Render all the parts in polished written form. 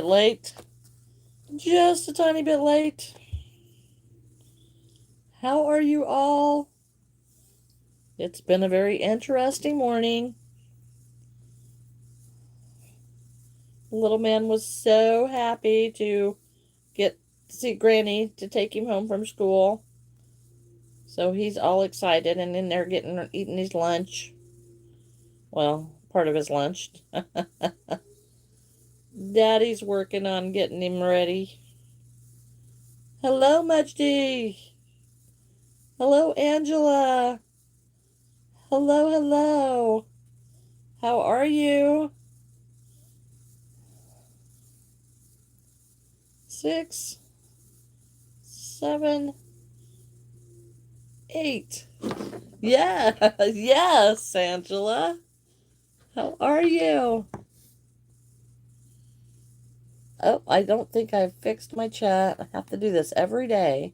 Late. Just a tiny bit late. How are you all? It's been a very interesting morning. The little man was so happy to get to see Granny to take him home from school. So he's all excited and in there eating his lunch. Well, part of his lunch. Daddy's working on getting him ready. Hello, Mujdi. Hello, Angela. Hello, hello. How are you? 6, 7, 8. Yeah, yes, Angela. How are you? Oh, I don't think I've fixed my chat. I have to do this every day.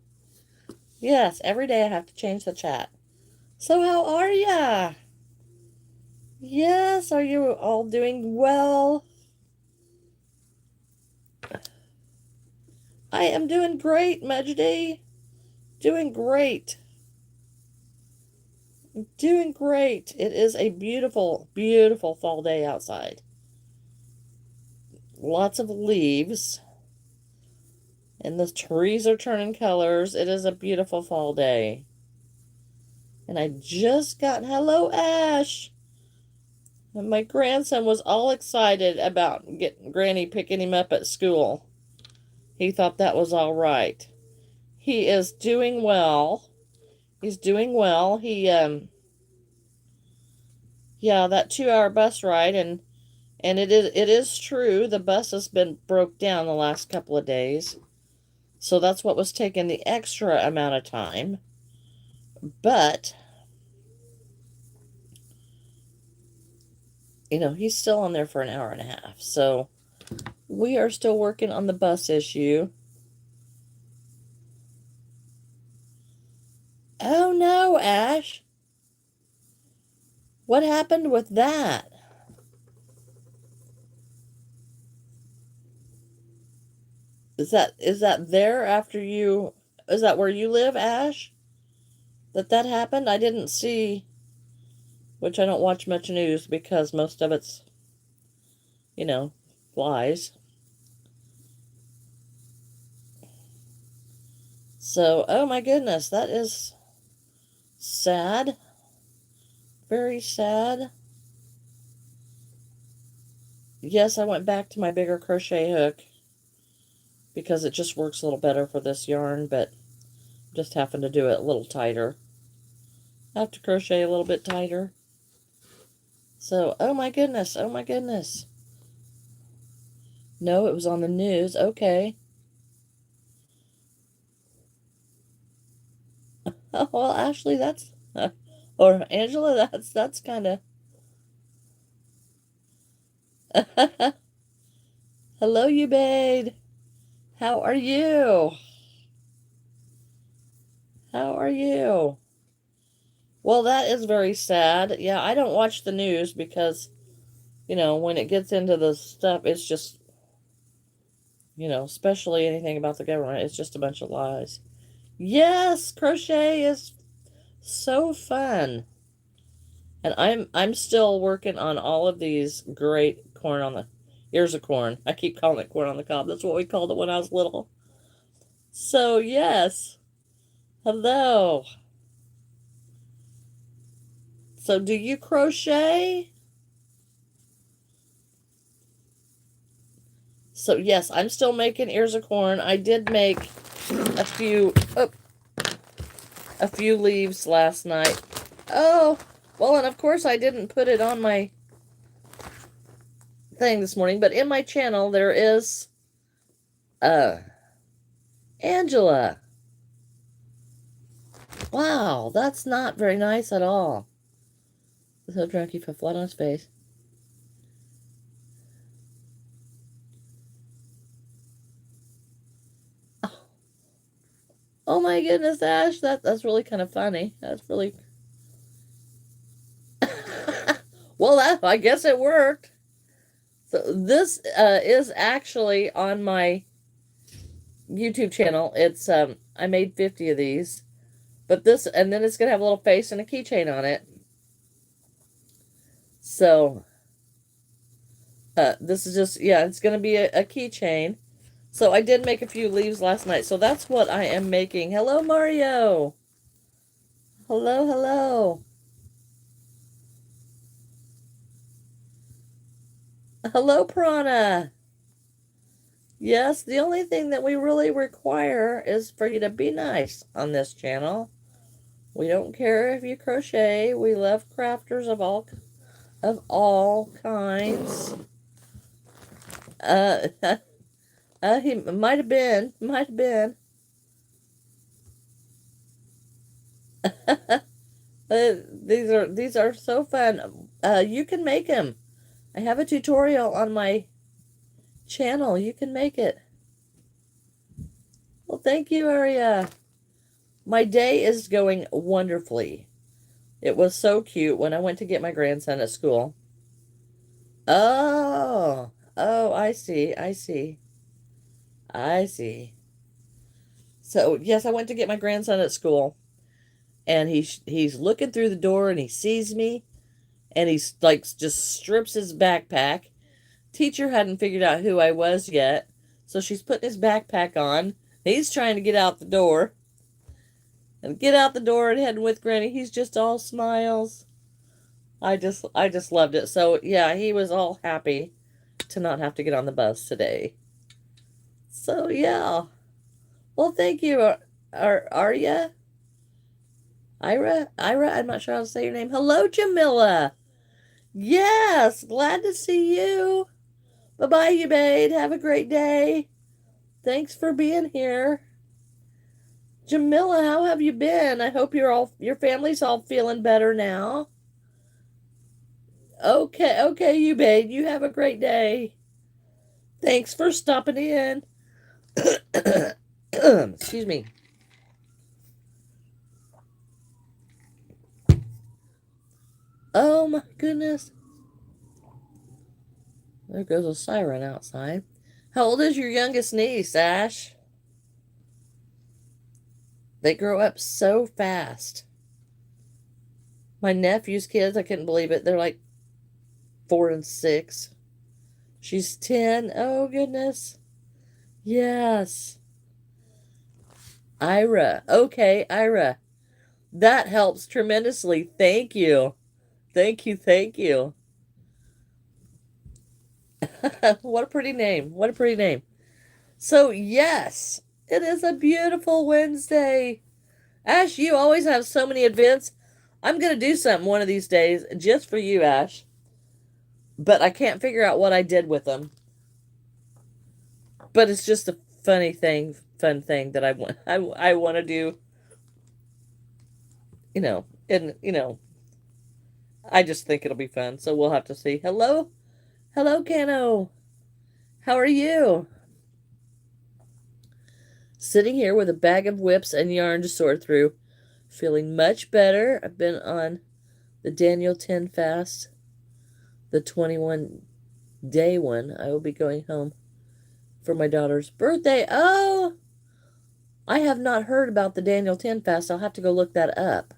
Yes, every day I have to change the chat. So how are ya? Yes, are you all doing well? I am doing great, Majdi. Doing great. Doing great. It is a beautiful, beautiful fall day outside. Lots of leaves. And the trees are turning colors. It is a beautiful fall day. And I just got, hello, Ash. And my grandson was all excited about getting Granny picking him up at school. He thought that was all right. He is doing well. He's doing well. Yeah, that 2-hour bus ride, and it is true. The bus has been broke down the last couple of days. So that's what was taking the extra amount of time. But, he's still on there for an hour and a half. So we are still working on the bus issue. Oh no, Ash. What happened with that? Is that there after you, is that where you live, Ash? That happened? I didn't see, which I don't watch much news because most of it's, you know, lies. So, oh my goodness, that is sad. Very sad. Yes, I went back to my bigger crochet hook because it just works a little better for this yarn, but just happened to do it a little tighter. I have to crochet a little bit tighter. So, oh my goodness, oh my goodness. No, it was on the news. Okay. Oh, well, Ashley, that's, or Angela, that's kind of. Hello, you babe. How are you? How are you? Well, that is very sad. Yeah, I don't watch the news because, when it gets into the stuff, it's just, especially anything about the government, it's just a bunch of lies. Yes, crochet is so fun. And I'm still working on all of these great corn on the ears of corn. I keep calling it corn on the cob. That's what we called it when I was little. So, yes. Hello. So, do you crochet? So, yes, I'm still making ears of corn. I did make a few a few leaves last night. Oh, well, and of course I didn't put it on my thing this morning, but in my channel there is uh Angela. Wow, that's not very nice at all. So trying to keep a flat on his face. Oh my goodness, Ash, that's really kind of funny. That's really well, I guess it worked. So this is actually on my YouTube channel. It's I made 50 of these. But this, and then it's going to have a little face and a keychain on it. So, this is just, yeah, it's going to be a keychain. So I did make a few leaves last night. So that's what I am making. Hello, Mario. Hello, hello. Hello, Piranha. Yes, the only thing that we really require is for you to be nice on this channel. We don't care if you crochet. We love crafters of all kinds. He might have been. These are so fun. You can make them. I have a tutorial on my channel. You can make it. Well, thank you, Aria. My day is going wonderfully. It was so cute when I went to get my grandson at school. Oh, I see. So, yes, I went to get my grandson at school, and he's looking through the door, and he sees me, and he's like just strips his backpack. Teacher hadn't figured out who I was yet, so she's putting his backpack on. He's trying to get out the door. And heading with Granny. He's just all smiles. I just loved it. So yeah, he was all happy to not have to get on the bus today. So yeah. Well, thank you, Arya. Ira, I'm not sure how to say your name. Hello, Jamila. Yes, glad to see you. Bye-bye, you babe. Have a great day. Thanks for being here. Jamila, how have you been? I hope your family's all feeling better now. Okay, you babe. You have a great day. Thanks for stopping in. Excuse me. Oh my goodness. There goes a siren outside. How old is your youngest niece, Ash? They grow up so fast. My nephew's kids, I couldn't believe it. They're like 4 and 6. She's 10. Oh, goodness. Yes. Ira. Okay, Ira. That helps tremendously. Thank you. Thank you. What a pretty name. What a pretty name. So, yes, it is a beautiful Wednesday. Ash, you always have so many events. I'm going to do something one of these days just for you, Ash. But I can't figure out what I did with them. But it's just a fun thing that I want to do. I just think it'll be fun. So we'll have to see. Hello, Cano. How are you? Sitting here with a bag of whips and yarn to sort through. Feeling much better. I've been on the Daniel 10 fast, the 21-day one. I will be going home for my daughter's birthday. Oh, I have not heard about the Daniel 10 fast. I'll have to go look that up.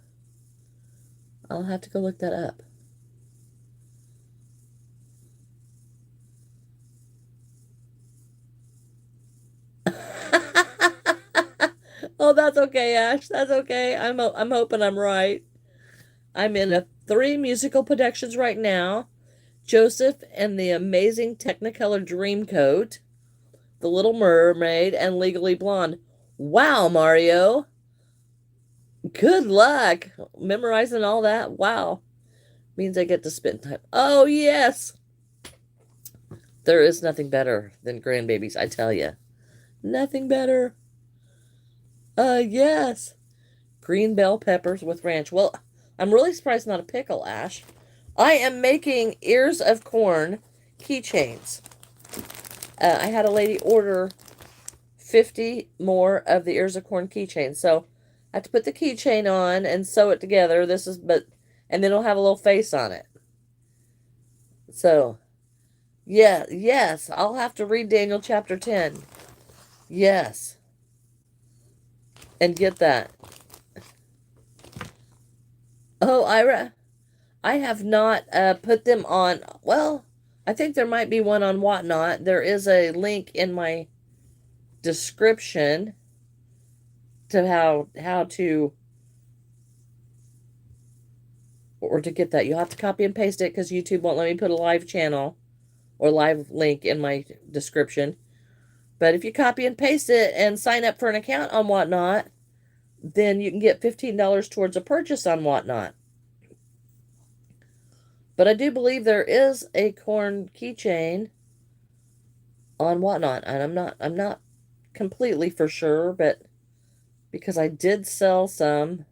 Oh, that's okay, Ash. That's okay. I'm hoping I'm right. I'm in 3 musical productions right now. Joseph and the Amazing Technicolor Dreamcoat, The Little Mermaid, and Legally Blonde. Wow, Mario. Good luck memorizing all that. Wow. Means I get to spend time. Oh, yes. There is nothing better than grandbabies, I tell you. Nothing better. Yes. Green bell peppers with ranch. Well, I'm really surprised not a pickle, Ash. I am making ears of corn keychains. I had a lady order 50 more of the ears of corn keychains. So I have to put the keychain on and sew it together. And then it'll have a little face on it. So Yeah, yes, I'll have to read Daniel chapter 10. Yes, and get that. Oh, Ira, I have not put them on. Well, I think there might be one on Whatnot. There is a link in my description to how to or to get that. You'll have to copy and paste it because YouTube won't let me put a live channel or live link in my description. But if you copy and paste it and sign up for an account on Whatnot, then you can get $15 towards a purchase on Whatnot. But I do believe there is a corn keychain on Whatnot, and I'm not completely for sure, but because I did sell some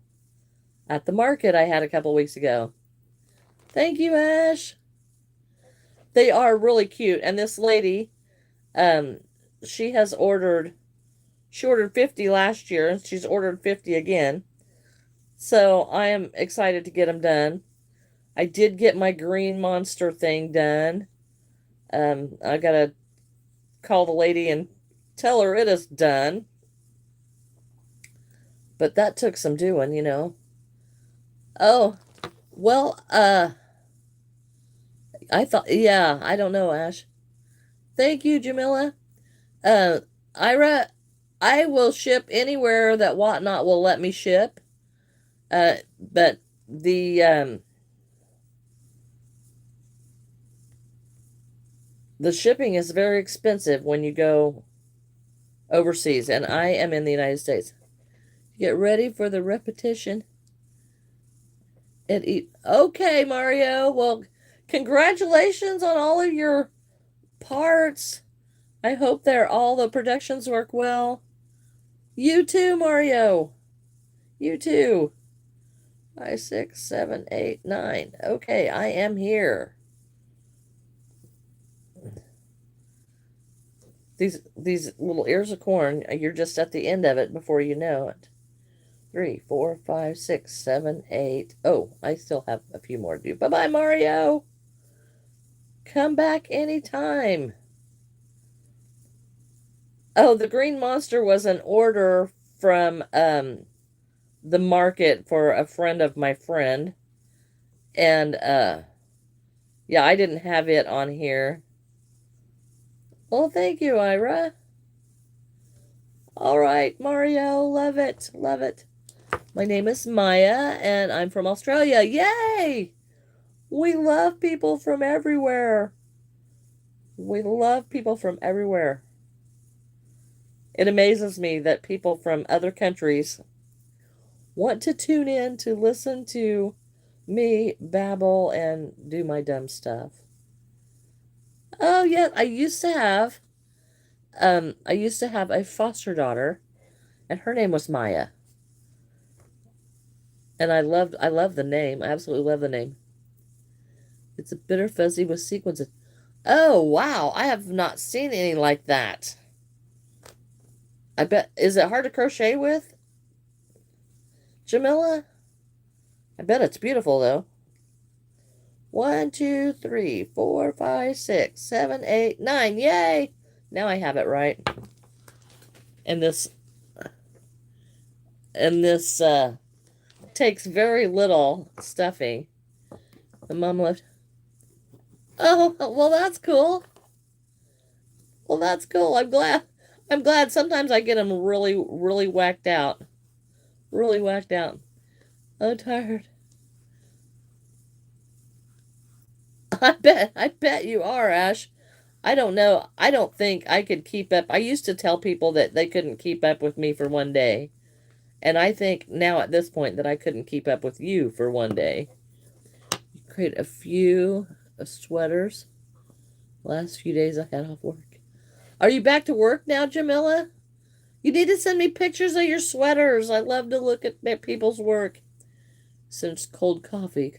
at the market I had a couple weeks ago. Thank you, Ash. They are really cute, and this lady, um, she has ordered. She ordered 50 last year, and she's ordered 50 again. So I am excited to get them done. I did get my green monster thing done. I gotta call the lady and tell her it is done. But that took some doing. Oh, well, I thought, yeah, I don't know, Ash. Thank you, Jamila. Uh, Ira, I will ship anywhere that Whatnot will let me ship. But the shipping is very expensive when you go overseas, and I am in the United States. Get ready for the repetition. Okay, Mario. Well, congratulations on all of your parts. I hope all the productions work well. You too, Mario. You too. 5, 6, 7, 8, 9. Okay, I am here. These little ears of corn, you're just at the end of it before you know it. 3, 4, 5, 6, 7, 8. Oh, I still have a few more to do. Bye-bye, Mario. Come back anytime. Oh, the green monster was an order from the market for a friend of my friend. And yeah, I didn't have it on here. Well, thank you, Ira. All right, Mario, love it. Love it. My name is Maya and I'm from Australia. Yay! We love people from everywhere. We love people from everywhere. It amazes me that people from other countries want to tune in to listen to me babble and do my dumb stuff. Oh yeah, I used to have a foster daughter and her name was Maya. And I love the name. I absolutely love the name. It's a bitter fuzzy with sequins. Oh wow, I have not seen any like that. I bet is it hard to crochet with? Jamila? I bet it's beautiful though. 1, 2, 3, 4, 5, 6, 7, 8, 9. Yay! Now I have it right. And this takes very little stuffing. The mom left. Oh, well that's cool. Well that's cool. I'm glad. I'm glad sometimes I get them really really whacked out. Really whacked out. Oh, tired. I bet you are, Ash. I don't know. I don't think I could keep up. I used to tell people that they couldn't keep up with me for one day. And I think now at this point that I couldn't keep up with you for one day. Create a few sweaters. Last few days I had off work. Are you back to work now, Jamila? You need to send me pictures of your sweaters. I love to look at people's work. Since cold coffee.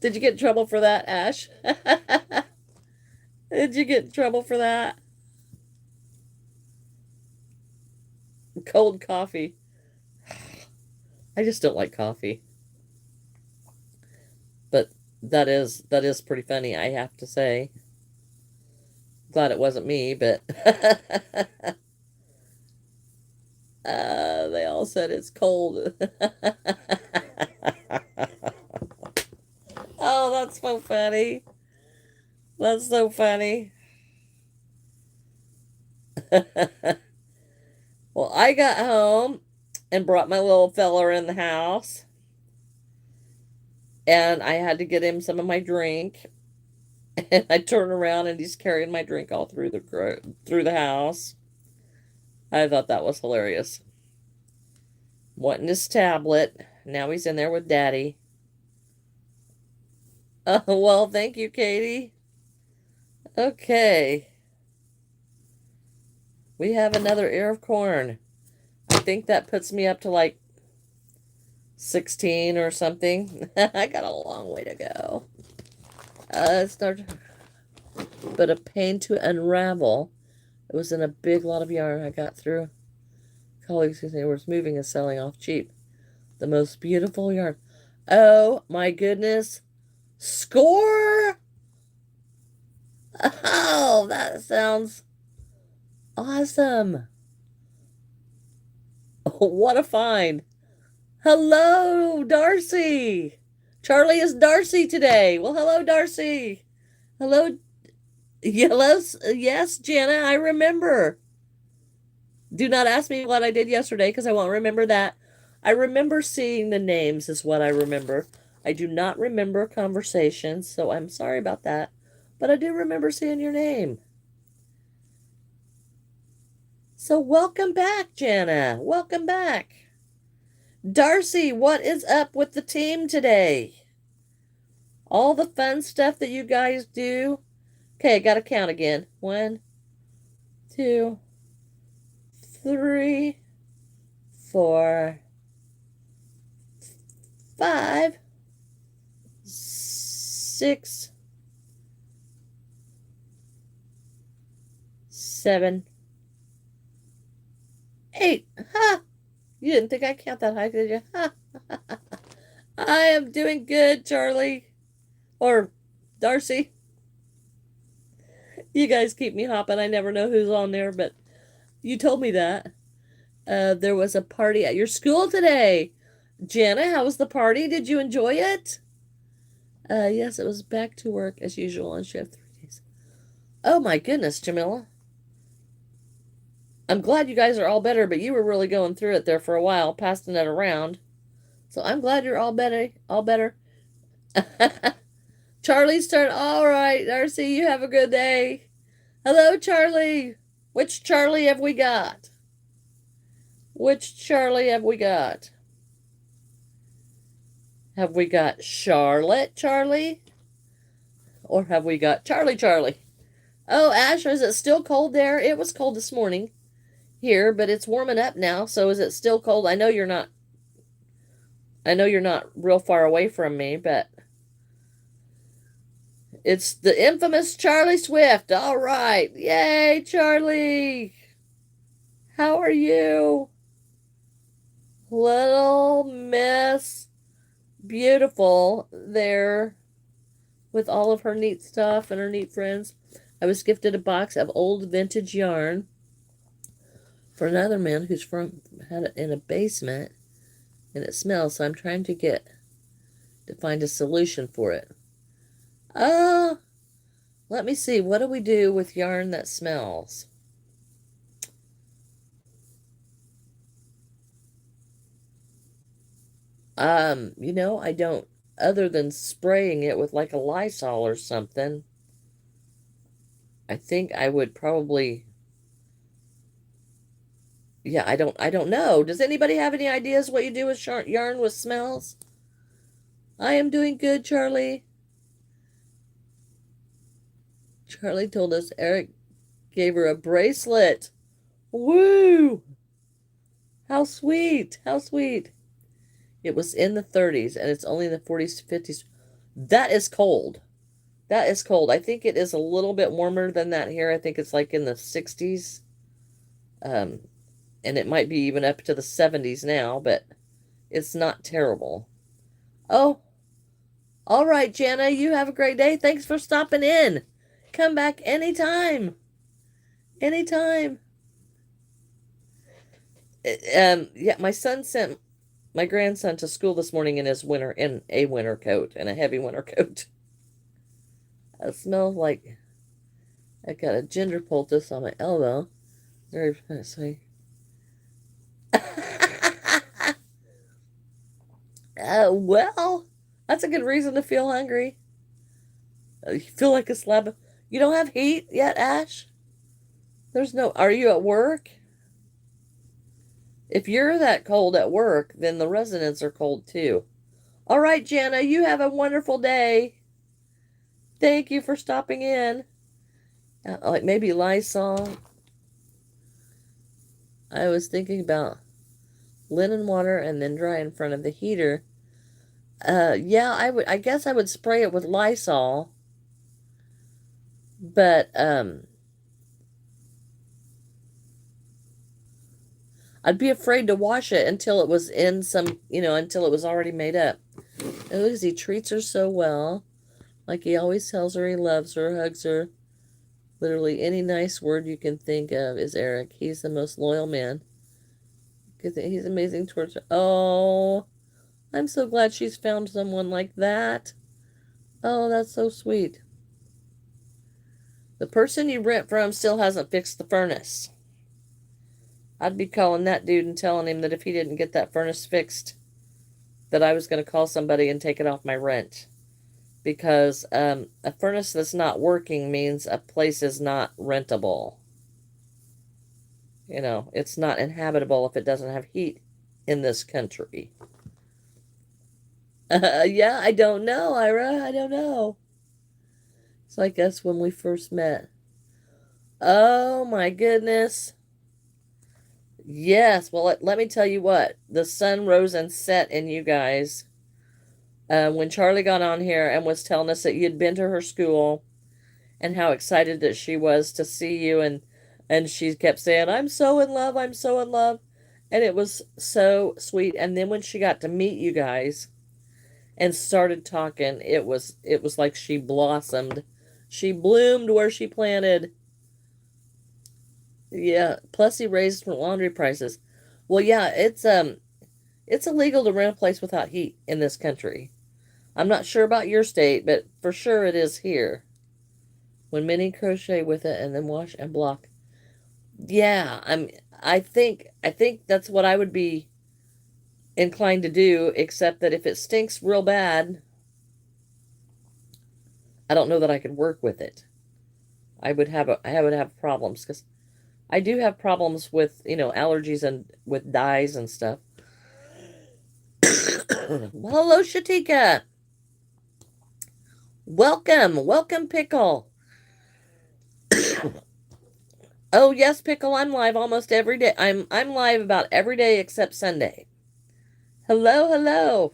Did you get in trouble for that, Ash? Did you get in trouble for that? Cold coffee. I just don't like coffee. But That is pretty funny, I have to say. Glad it wasn't me, but they all said it's cold. Oh, that's so funny. That's so funny. Well, I got home and brought my little feller in the house, and I had to get him some of my drink. And I turn around and he's carrying my drink all through the house. I thought that was hilarious. Wanting his tablet. Now he's in there with Daddy. Well, thank you, Katie. Okay. We have another ear of corn. I think that puts me up to like 16 or something. I got a long way to go. Start, but a pain to unravel. It was in a big lot of yarn I got through. Colleagues who say was moving and selling off cheap. The most beautiful yarn. Oh my goodness. Score! Oh, that sounds awesome. Oh, what a find. Hello, Darcy. Charlie is Darcy today. Well, hello, Darcy. Hello. Yes, Jana, I remember. Do not ask me what I did yesterday because I won't remember that. I remember seeing the names is what I remember. I do not remember conversations, so I'm sorry about that. But I do remember seeing your name. So welcome back, Jana. Welcome back. Darcy, what is up with the team today? All the fun stuff that you guys do. Okay, I gotta count again. 1, 2, 3, 4, 5, 6, 7, 8. Ha! You didn't think I'd count that high, did you? Ha! I am doing good, Charlie. Or Darcy. You guys keep me hopping. I never know who's on there, but you told me that. There was a party at your school today. Jana, how was the party? Did you enjoy it? Yes, it was back to work as usual on shift 3 days. Oh my goodness, Jamila. I'm glad you guys are all better, but you were really going through it there for a while, passing it around. So I'm glad you're all better. All better. Charlie's turn. All right, Darcy, you have a good day. Hello, Charlie. Which Charlie have we got? Which Charlie have we got? Have we got Charlotte Charlie? Or have we got Charlie Charlie? Oh, Ash, is it still cold there? It was cold this morning here, but it's warming up now. So is it still cold? I know you're not real far away from me, but it's the infamous Charlie Swift. All right. Yay, Charlie. How are you? Little Miss Beautiful there with all of her neat stuff and her neat friends. I was gifted a box of old vintage yarn for another man who's had it in a basement and it smells, so I'm trying to find a solution for it. Let me see. What do we do with yarn that smells? I don't, other than spraying it with like a Lysol or something. I think I would probably, yeah, I don't know. Does anybody have any ideas what you do with yarn with smells? I am doing good, Charlie. Charlie told us Eric gave her a bracelet. Woo! How sweet! How sweet! It was in the 30s and it's only in the 40s, 50s. That is cold. That is cold. I think it is a little bit warmer than that here. I think it's like in the 60s. And it might be even up to the 70s now, but it's not terrible. Oh, All right, Jana, you have a great day. Thanks for stopping in. Come back anytime. Anytime. Yeah, my son sent my grandson to school this morning in a winter coat and a heavy winter coat. It smells like I got a ginger poultice on my elbow. Very fancy. Well, that's a good reason to feel hungry. You feel like a slab. You don't have heat yet, Ash? There's no. Are you at work? If you're that cold at work, then the residents are cold too. All right, Jana, you have a wonderful day. Thank you for stopping in. Like maybe Lysol. I was thinking about linen water and then dry in front of the heater. Yeah, I guess I would spray it with Lysol. But I'd be afraid to wash it until it was in some, until it was already made up. Oh, because he treats her so well. Like he always tells her he loves her, hugs her. Literally any nice word you can think of is Eric. He's the most loyal man. He's amazing towards her. Oh, I'm so glad she's found someone like that. Oh, that's so sweet. The person you rent from still hasn't fixed the furnace. I'd be calling that dude and telling him that if he didn't get that furnace fixed, that I was going to call somebody and take it off my rent. Because a furnace that's not working means a place is not rentable. It's not inhabitable if it doesn't have heat in this country. Yeah, I don't know, Ira. I don't know. It's like us when we first met. Oh, my goodness. Yes, well, let me tell you what. The sun rose and set in you guys. When Charlie got on here and was telling us that you'd been to her school and how excited that she was to see you, and she kept saying, I'm so in love, I'm so in love. And it was so sweet. And then when she got to meet you guys and started talking, it was like she blossomed. She bloomed where she planted. Yeah, plus he raised laundry prices. Well, yeah, it's illegal to rent a place without heat in this country. I'm not sure about your state, but for sure it is here. When many crochet with it and then wash and block. Yeah, I think that's what I would be inclined to do, except that if it stinks real bad, I don't know that I could work with it. I would have problems because I do have problems with, allergies and with dyes and stuff. Well, hello, Shatika. Welcome, Pickle. Oh, yes, Pickle, I'm live almost every day. I'm live about every day except Sunday. Hello.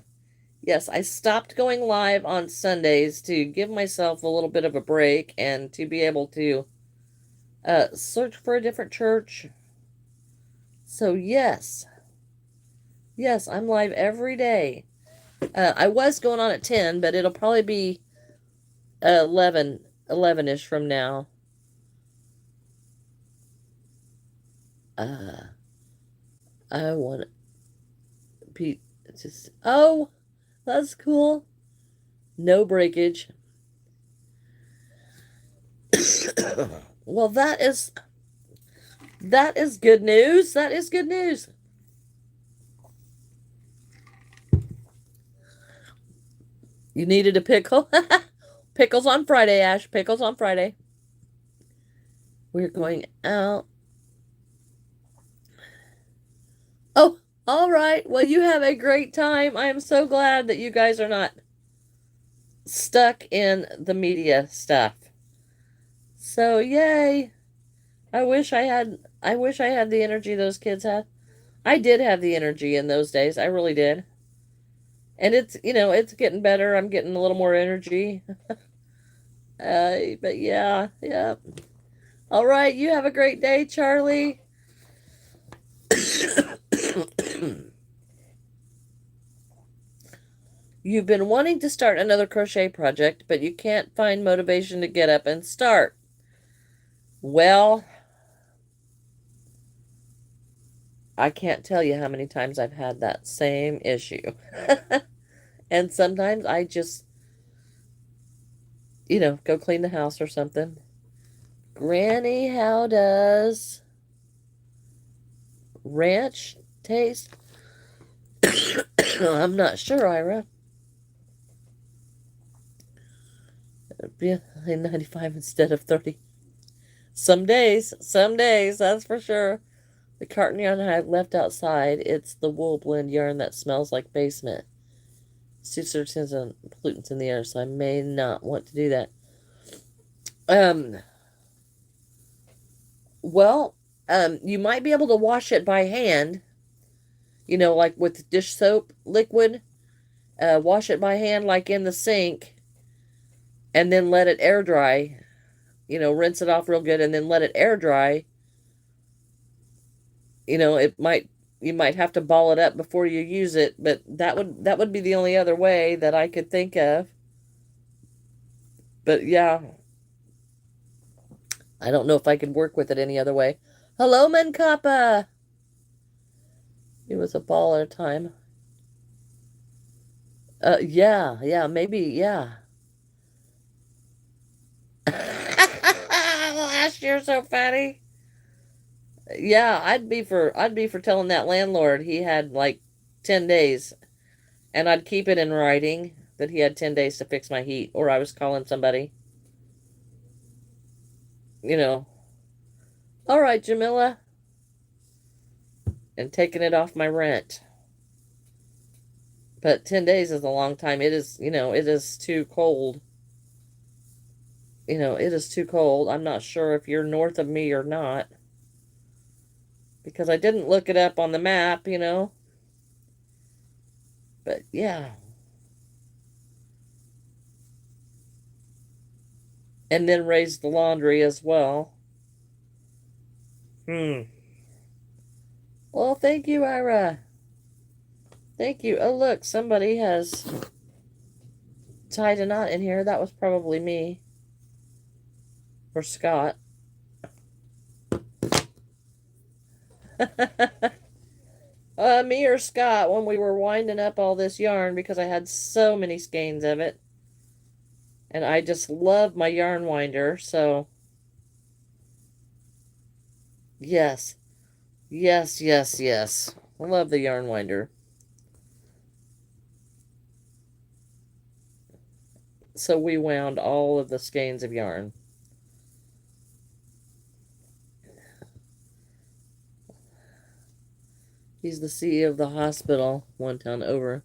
Yes, I stopped going live on Sundays to give myself a little bit of a break and to be able to search for a different church. So, yes, I'm live every day. I was going on at 10, but it'll probably be 11-ish from now. I want Pete just that's cool. No breakage. Well, that is good news. That is good news. You needed a pickle? Pickles on Friday, Ash. Pickles on Friday. We're going out. Oh, all right. Well, you have a great time. I am so glad that you guys are not stuck in the media stuff. So, yay. I wish I had the energy those kids had. I did have the energy in those days. I really did. And it's getting better. I'm getting a little more energy. But yeah. All right, you have a great day, Charlie. You've been wanting to start another crochet project, but you can't find motivation to get up and start. Well, I can't tell you how many times I've had that same issue. And sometimes I just, go clean the house or something. Granny, how does ranch taste? I'm not sure, Ira. It'd be 95 instead of 30. Some days, that's for sure. The carton yarn I left outside, it's the wool blend yarn that smells like basement. Certain pollutants in the air, so I may not want to do that. Well, you might be able to wash it by hand, like with dish soap liquid. Wash it by hand, like in the sink, and then let it air dry. Rinse it off real good, and then let it air dry. You might have to ball it up before you use it, but that would be the only other way that I could think of. But yeah, I don't know if I could work with it any other way. Hello, Menkapa. It was a ball at a time. Yeah, maybe, yeah. Last year, so fatty. Yeah, I'd be for telling that landlord he had like 10 days, and I'd keep it in writing that he had 10 days to fix my heat, or I was calling somebody. You know, all right, Jamila, and taking it off my rent. But 10 days is a long time. It is too cold. It is too cold. I'm not sure if you're north of me or not, because I didn't look it up on the map. But yeah. And then raise the laundry as well. Well, thank you, Ira. Thank you. Oh, look, somebody has tied a knot in here. That was probably me. Or Scott. Me or Scott when we were winding up all this yarn because I had so many skeins of it. And I just love my yarn winder, so yes. Yes, yes, yes. I love the yarn winder. So we wound all of the skeins of yarn. He's the CEO of the hospital one town over.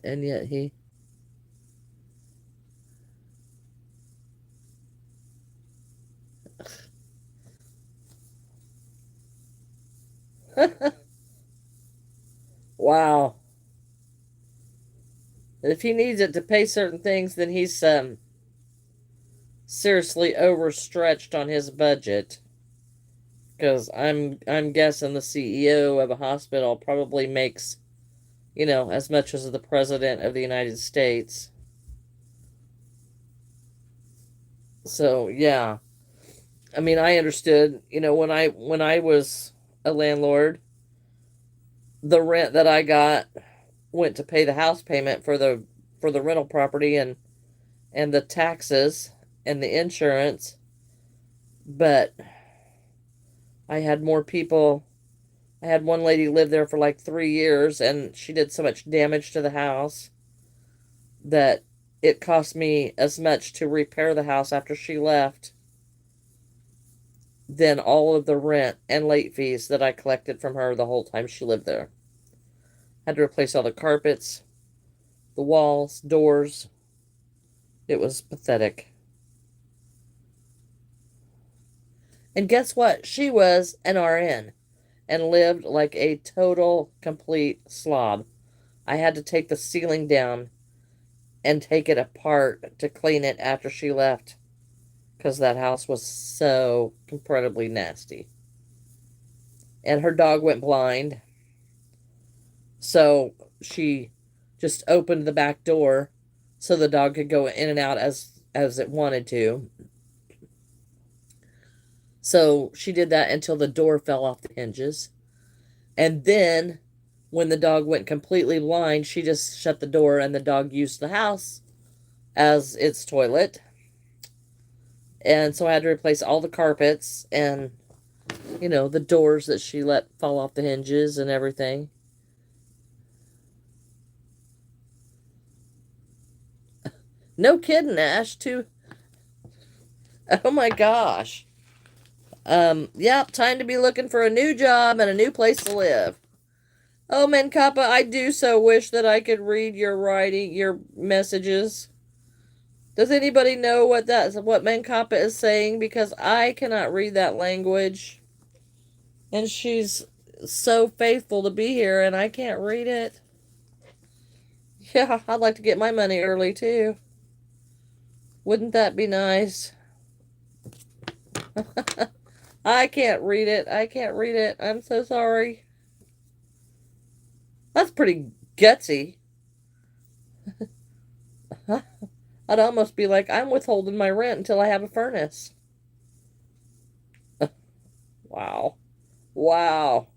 And yet he... Wow. If he needs it to pay certain things, then he's seriously overstretched on his budget. Because I'm guessing the CEO of a hospital probably makes, as much as the president of the United States. So yeah. I mean, I understood, when I was a landlord, the rent that I got went to pay the house payment for the rental property and the taxes and the insurance. But I had more people. I had one lady live there for like 3 years, and she did so much damage to the house that it cost me as much to repair the house after she left than all of the rent and late fees that I collected from her the whole time she lived there. Had to replace all the carpets, the walls, doors. It was pathetic. And guess what? She was an RN and lived like a total, complete slob. I had to take the ceiling down and take it apart to clean it after she left because that house was so incredibly nasty. And her dog went blind, so she just opened the back door so the dog could go in and out as it wanted to. So she did that until the door fell off the hinges. And then when the dog went completely blind, she just shut the door and the dog used the house as its toilet. And so I had to replace all the carpets and, the doors that she let fall off the hinges and everything. No kidding, Ash, too. Oh my gosh. Yep, time to be looking for a new job and a new place to live. Oh, Menkapa, I do so wish that I could read your writing, your messages. Does anybody know what Menkapa is saying? Because I cannot read that language. And she's so faithful to be here, and I can't read it. Yeah, I'd like to get my money early, too. Wouldn't that be nice? I can't read it. I can't read it. I'm so sorry. That's pretty gutsy. I'd almost be like, I'm withholding my rent until I have a furnace. Wow. Wow.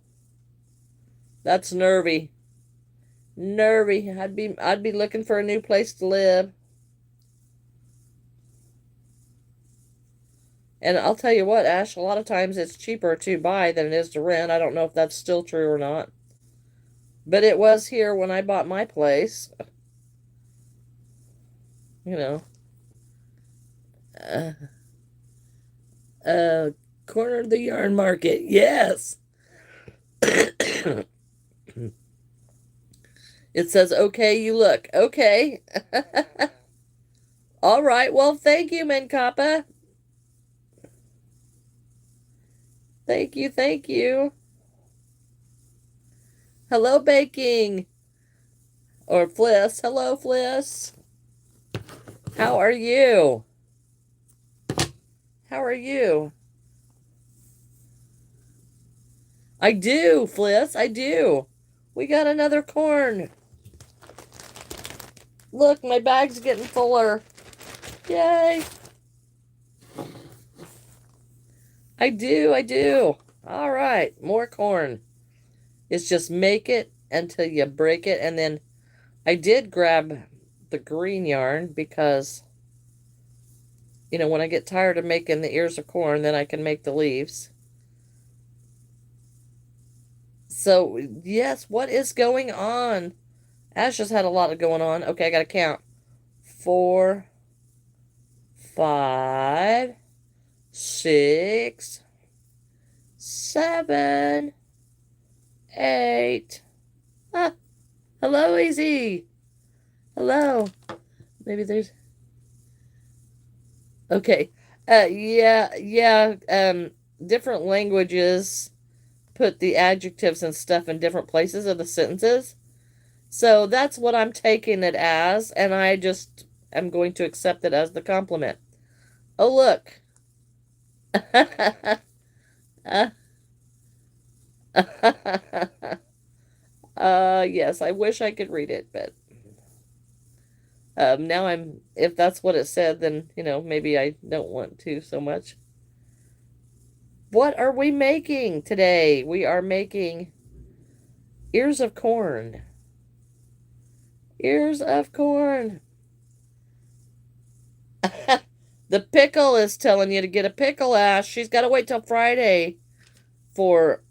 That's nervy. Nervy. I'd be looking for a new place to live. And I'll tell you what, Ash, a lot of times it's cheaper to buy than it is to rent. I don't know if that's still true or not. But it was here when I bought my place. Uh, corner of the yarn market. Yes. It says, okay, you look. Okay. All right. Well, thank you, Menkapa. Thank you. Thank you. Hello, Baking. Or Fliss. Hello, Fliss. How are you? How are you? I do, Fliss. I do. We got another corn. Look, my bag's getting fuller. Yay. I do. I do. All right. More corn. It's just make it until you break it. And then I did grab the green yarn because, when I get tired of making the ears of corn, then I can make the leaves. So, yes, what is going on? Ash just had a lot of going on. Okay, I got to count. 4, 5, 6, 7, 8. Ah, hello, Easy. Hello. Maybe there's... Okay. Yeah. Different languages put the adjectives and stuff in different places of the sentences. So that's what I'm taking it as, and I just am going to accept it as the compliment. Oh, look. Yes, I wish I could read it, but now if that's what it said, then, maybe I don't want to so much. What are we making today? We are making ears of corn. Ears of corn. The pickle is telling you to get a pickle, Ash. She's got to wait till Friday for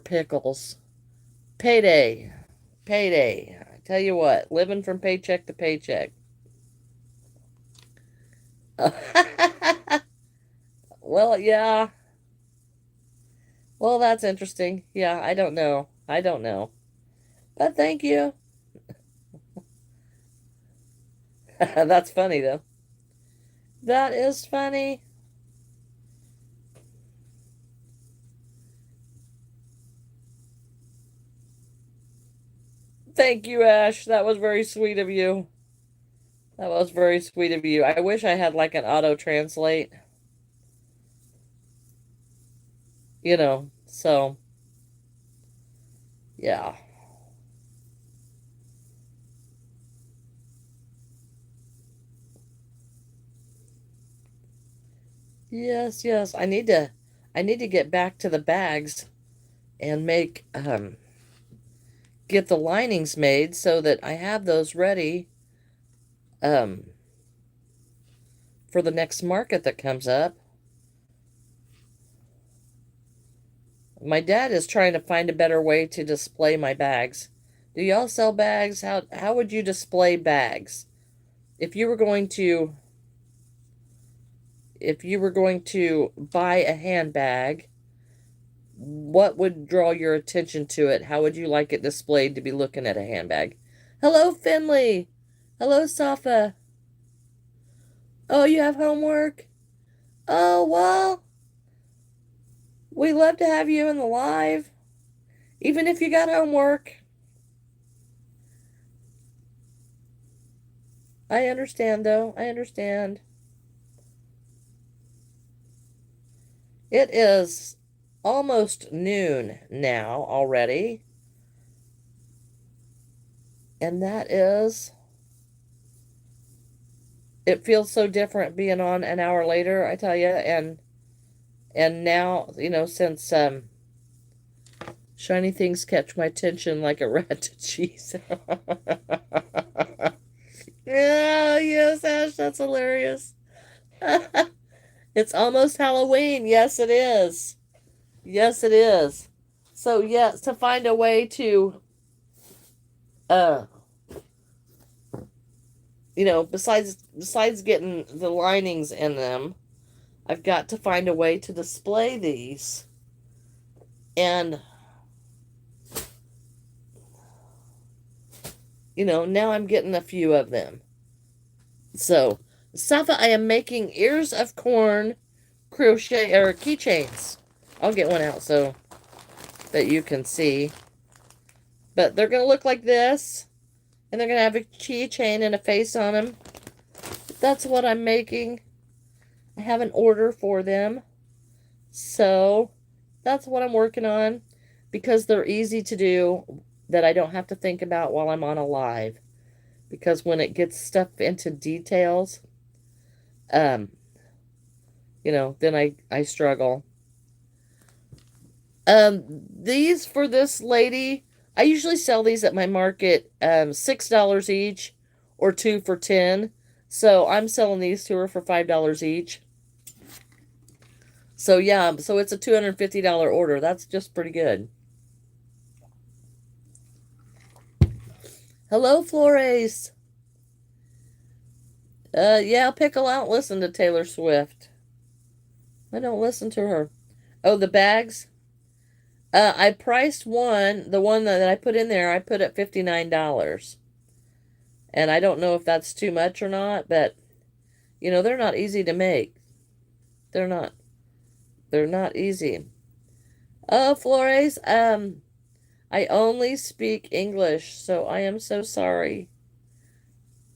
pickles. Payday. I tell you what, living from paycheck to paycheck. Well, yeah. Well, that's interesting. Yeah, I don't know. But thank you. That's funny, though. That is funny. Thank you, Ash. That was very sweet of you. That was very sweet of you. I wish I had like an auto translate. So Yeah. Yes, yes. I need to get back to the bags and get the linings made so that I have those ready um for the next market that comes up. My dad is trying to find a better way to display my bags. Do y'all sell bags? How would you display bags? If you were going to if you were going to buy a handbag, what would draw your attention to it? How would you like it displayed to be looking at a handbag? Hello, Finley. Hello, Safa. Oh, you have homework? Oh, well, we love to have you in the live, even if you got homework. I understand, though. I understand. It is almost noon now already, and it feels so different being on an hour later, I tell you, and now, since shiny things catch my attention like a rat to cheese. Yeah, yes, Ash, that's hilarious. It's almost Halloween. Yes, it is. Yes, it is. So, yes, to find a way to, uh, besides getting the linings in them, I've got to find a way to display these. And, now I'm getting a few of them. So, Safa, I am making ears of corn crochet or keychains. I'll get one out so that you can see. But they're going to look like this. And they're going to have a keychain and a face on them. That's what I'm making. I have an order for them. So that's what I'm working on. Because they're easy to do. That I don't have to think about while I'm on a live. Because when it gets stuff into details, um, then I struggle. These for this lady, I usually sell these at my market, $6 each or two for 10. So I'm selling these to her for $5 each. So yeah, so it's a $250 order. That's just pretty good. Hello, Flores. Yeah, Pickle, I don't listen to Taylor Swift. I don't listen to her. Oh, the bags? I priced the one that I put in there, I put at $59. And I don't know if that's too much or not, but they're not easy to make. They're not. They're not easy. Oh, Flores, I only speak English, so I am so sorry.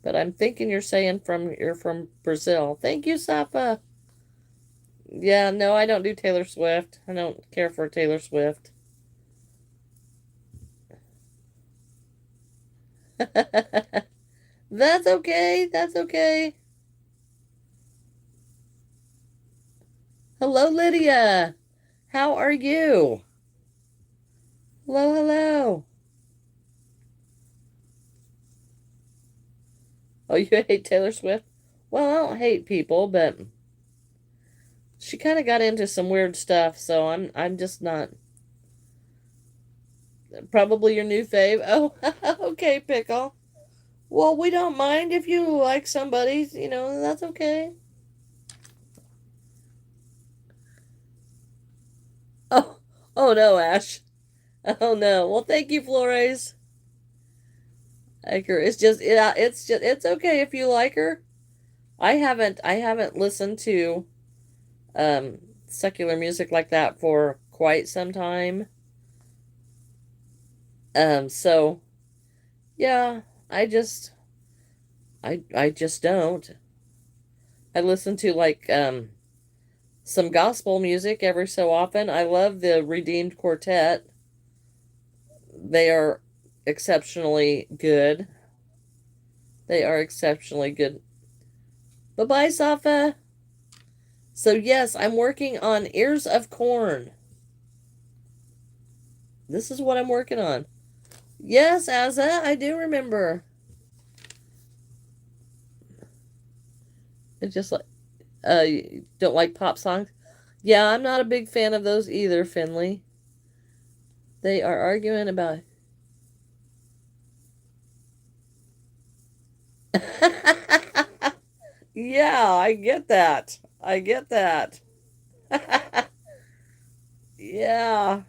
But I'm thinking you're from Brazil. Thank you, Safa. Yeah, no, I don't do Taylor Swift. I don't care for Taylor Swift. That's okay. That's okay. Hello, Lydia. How are you? Hello, hello. Oh, you hate Taylor Swift? Well, I don't hate people, but she kind of got into some weird stuff, so I'm just not probably your new fave. Oh, okay, Pickle. Well, we don't mind if you like somebody, that's okay. Oh, oh no, Ash. Oh no. Well, thank you, Flores. It's just yeah, it's okay if you like her. I haven't listened to um secular music like that for quite some time. So yeah, I just don't. I listen to like some gospel music every so often. I love the Redeemed Quartet. They are exceptionally good. They are exceptionally good. Bye-bye, Safa. So yes, I'm working on ears of corn. This is what I'm working on. Yes, Azza, I do remember. It's just like, you don't like pop songs? Yeah, I'm not a big fan of those either, Finley. They are arguing about. Yeah, I get that. I get that. Yeah.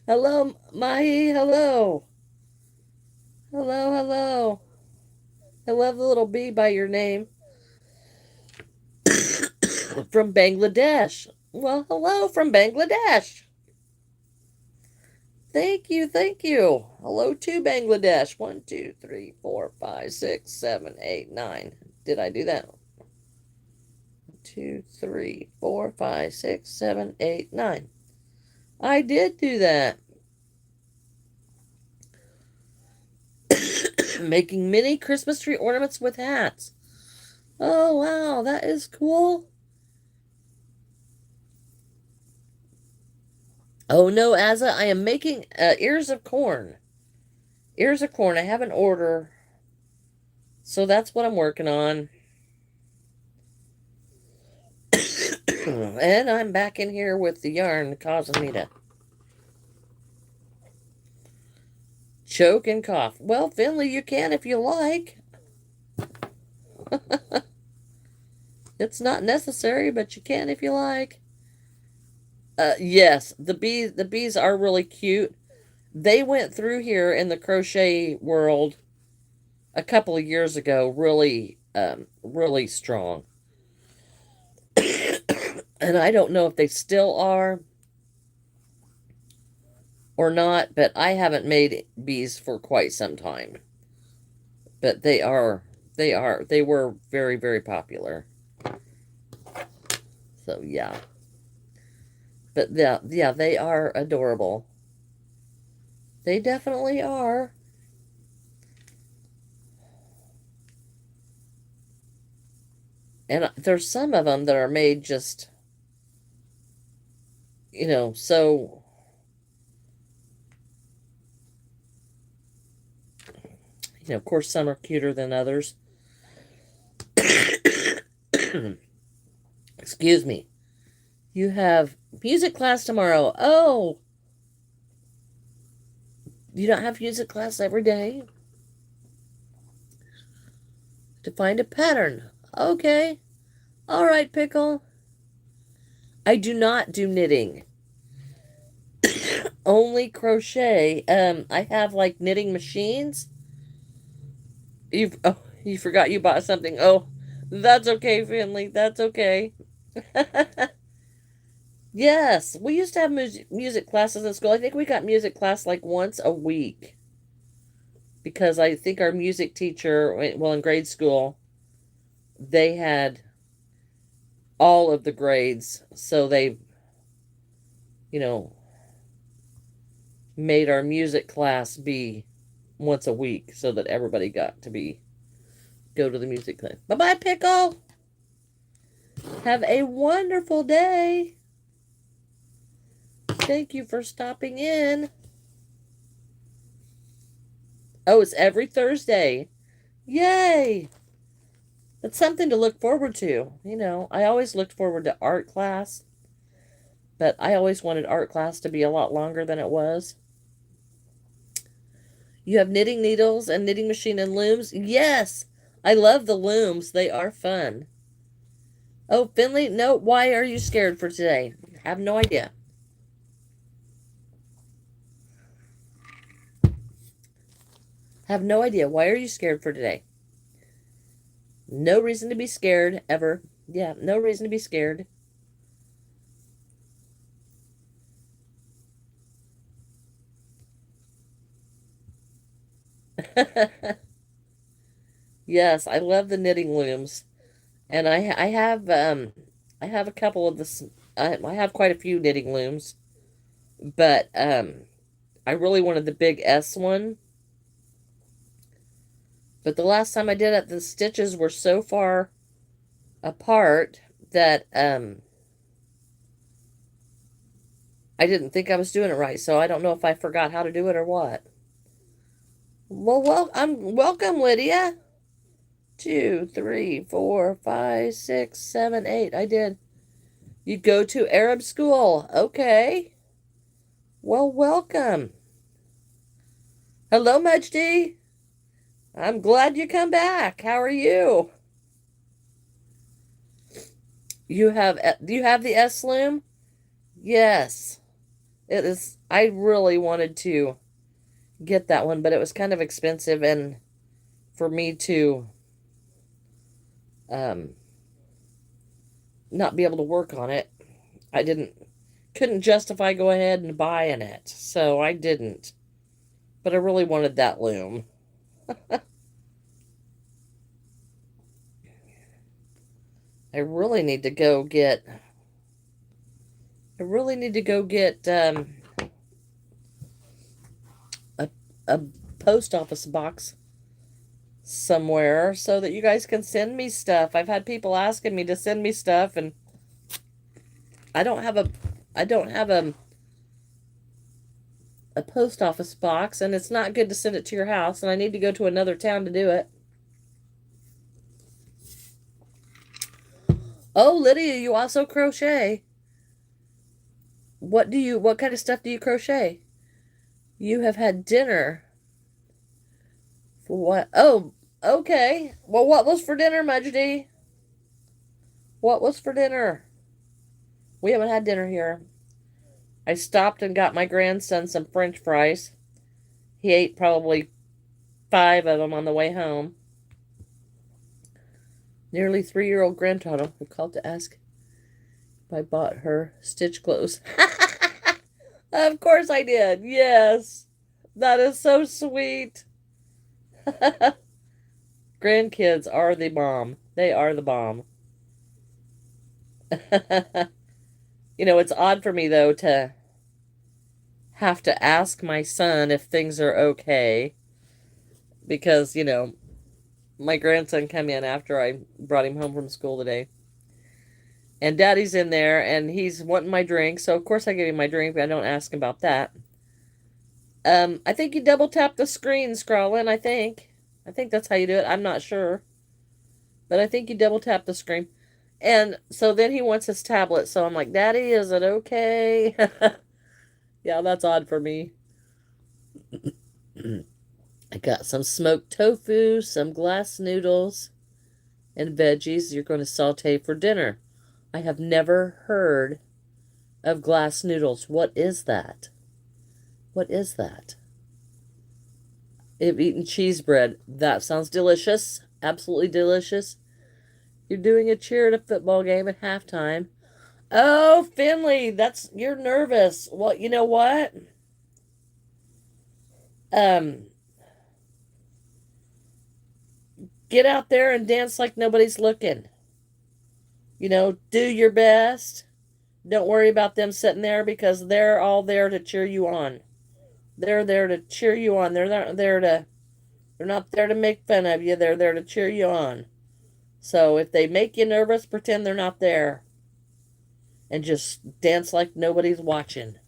Hello, Mahi. Hello. Hello, hello. I love the little bee by your name. From Bangladesh. Well, hello from Bangladesh. Thank you, thank you. Hello to Bangladesh. 1, 2, 3, 4, 5, 6, 7, 8, 9. Did I do that? 2, 3, 4, 5, 6, 7, 8, 9. I did do that. Making mini Christmas tree ornaments with hats. Oh, wow, that is cool. Oh, no, Azza, I am making ears of corn. Ears of corn. I have an order. So that's what I'm working on. And I'm back in here with the yarn causing me to choke and cough. Well, Finley, you can if you like. It's not necessary, but you can if you like. Yes, the bees are really cute. They went through here in the crochet world a couple of years ago, really strong. And I don't know if they still are or not, but I haven't made bees for quite some time. But they were very, very popular. So yeah. But yeah, they are adorable. They definitely are. And there's some of them that are made just, so, of course, some are cuter than others. Excuse me. You have music class tomorrow. Oh, you don't have music class every day? To find a pattern. Okay. All right, Pickle. I do not do knitting. Only crochet. I have like knitting machines. You forgot you bought something. Oh, that's okay, Finley. That's okay. Yes, we used to have music classes in school. I think we got music class like once a week because I think our music teacher, well, in grade school, they had all of the grades, so they, you know, made our music class be once a week so that everybody got to go to the music class. Bye-bye, Pickle. Have a wonderful day. Thank you for stopping in. Oh, it's every Thursday. Yay! That's something to look forward to. I always looked forward to art class, but I always wanted art class to be a lot longer than it was. You have knitting needles and knitting machine and looms? Yes! I love the looms. They are fun. Oh, Finley, no, why are you scared for today? I have no idea. Have no idea. Why are you scared for today? No reason to be scared, ever. Yeah, no reason to be scared. Yes, I love the knitting looms. And I have a couple of I have quite a few knitting looms. But I really wanted the big S one. But the last time I did it, the stitches were so far apart that I didn't think I was doing it right. So I don't know if I forgot how to do it or what. Well, I'm welcome, Lydia. 2, 3, 4, 5, 6, 7, 8. I did. You go to Arab school. Okay. Well, welcome. Hello, Majdi. I'm glad you come back. How are you? Do you have the S loom? Yes. It is. I really wanted to get that one, but it was kind of expensive, and for me to um not be able to work on it, I couldn't justify go ahead and buying it. So I didn't. But I really wanted that loom. I really need to go get I really need to go get a a post office box somewhere so that you guys can send me stuff. I've had people asking me to send me stuff, and I don't have a post office box, and it's not good to send it to your house, and I need to go to another town to do it. Oh, Lydia, you also crochet. What kind of stuff do you crochet? You have had dinner. For what? Oh, okay. Well, what was for dinner, Majdi? What was for dinner? We haven't had dinner here. I stopped and got my grandson some French fries. He ate probably 5 of them on the way home. Nearly 3-year-old granddaughter who called to ask if I bought her stitch clothes. Of course I did. Yes. That is so sweet. Grandkids are the bomb. They are the bomb. It's odd for me, though, to have to ask my son if things are okay because, my grandson came in after I brought him home from school today. And Daddy's in there, and he's wanting my drink, so of course I give him my drink, but I don't ask him about that. I think you double tap the screen, Scrawlin, I think. I think that's how you do it. I'm not sure. But I think you double tap the screen. And so then he wants his tablet, so I'm like, Daddy, is it okay? Yeah, that's odd for me. I got some smoked tofu, some glass noodles, and veggies you're going to saute for dinner. I have never heard of glass noodles. What is that? What is that? I've eaten cheese bread. That sounds delicious. Absolutely delicious. You're doing a cheer at a football game at halftime. Oh, Finley, you're nervous. Well, you know what? Um, get out there and dance like nobody's looking. Do your best. Don't worry about them sitting there because they're all there to cheer you on. They're there to cheer you on. They're not there to make fun of you. They're there to cheer you on. So if they make you nervous, pretend they're not there. And just dance like nobody's watching.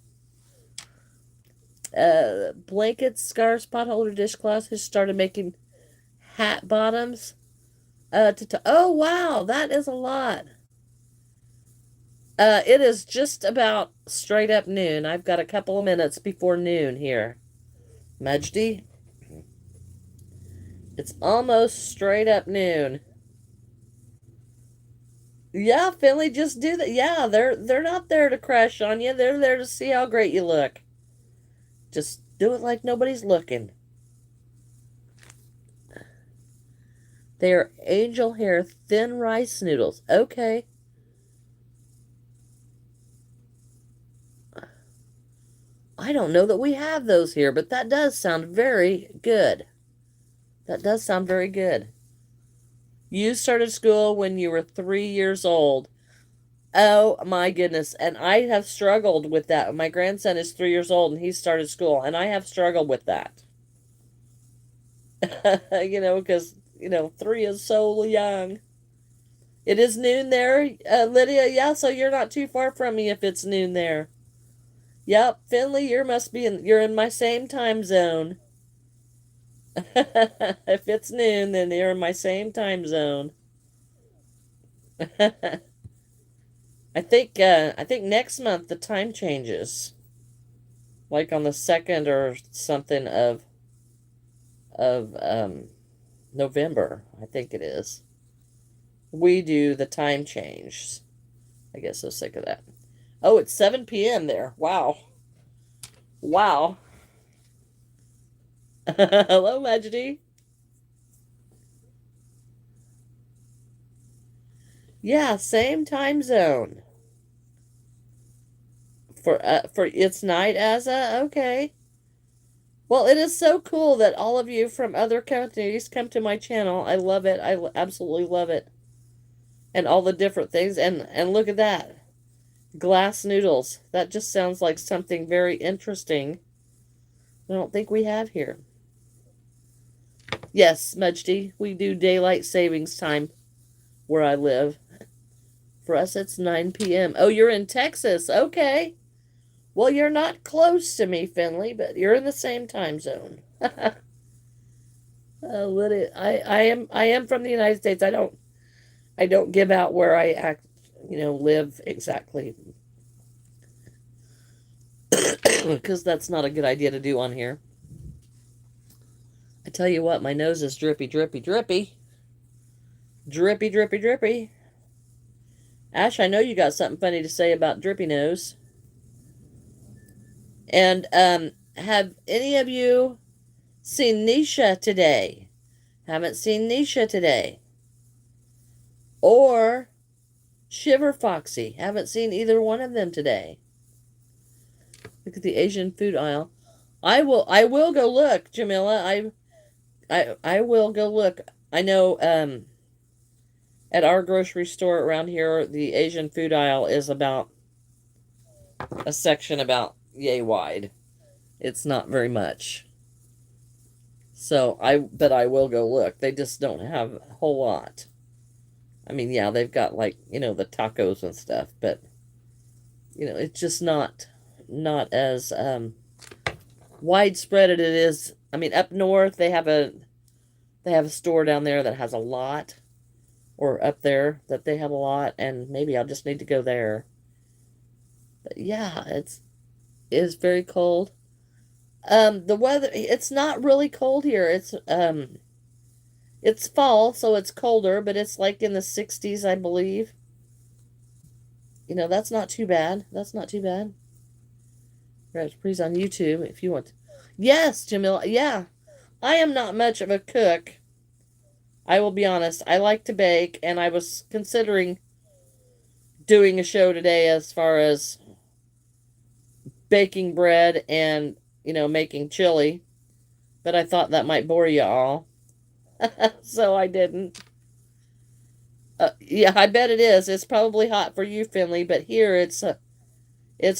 Blankets, scarves, potholder, dishcloths has started making hat bottoms. Oh, wow, that is a lot. It is just about straight up noon. I've got a couple of minutes before noon here. Majdi, it's almost straight up noon. Yeah, Finley, just do that. Yeah, they're not there to crash on you. They're there to see how great you look. Just do it like nobody's looking. They are angel hair thin rice noodles. Okay. I don't know that we have those here, but that does sound very good. That does sound very good. You started school when you were 3 years old. Oh my goodness. And I have struggled with that. My grandson is 3 years old and he started school, and I have struggled with that. Because, 3 is so young. It is noon there, Lydia. Yeah, so you're not too far from me if it's noon there. Yep, Finley, you're in my same time zone. If it's noon, then you're in my same time zone. I think next month the time changes. Like on the 2nd or something of November, I think it is. We do the time change. I guess so sick of that. Oh, it's 7 p.m. there. Wow. Wow. Hello, Majesty. Yeah, same time zone. For it's night, Asa. Okay. Well, it is so cool that all of you from other countries come to my channel. I love it. Absolutely love it. And all the different things. And look at that. Glass noodles. That just sounds like something very interesting. I don't think we have here. Yes, Mudgy, we do daylight savings time where I live. For us, it's 9 p.m. Oh, you're in Texas. Okay. Well, you're not close to me, Finley, but you're in the same time zone. I am from the United States. I don't give out where live exactly. Because that's not a good idea to do on here. I tell you what, my nose is drippy, drippy, drippy. Drippy, drippy, drippy. Ash, I know you got something funny to say about drippy nose. And have any of you seen Nisha today? Haven't seen Nisha today. Or Shiver Foxy. Haven't seen either one of them today. Look at the Asian food aisle. I will go look, Jamila. I will go look. I know at our grocery store around here, the Asian food aisle is about a section about yay wide. It's not very much. But I will go look. They just don't have a whole lot. I mean, yeah, they've got the tacos and stuff, but it's just not as widespread as it is. I mean, up north they have a store down there that has a lot, or up there that they have a lot, and maybe I'll just need to go there. But yeah, it is very cold. The weather, it's not really cold here. It's fall, so it's colder, but it's like in the 60s, I believe. That's not too bad. That's not too bad. Please on YouTube if you want. Yes, Jamila. Yeah, I am not much of a cook. I will be honest. I like to bake, and I was considering doing a show today as far as baking bread and, making chili, but I thought that might bore you all. So I didn't. Yeah, I bet it is. It's probably hot for you, Finley, but here it's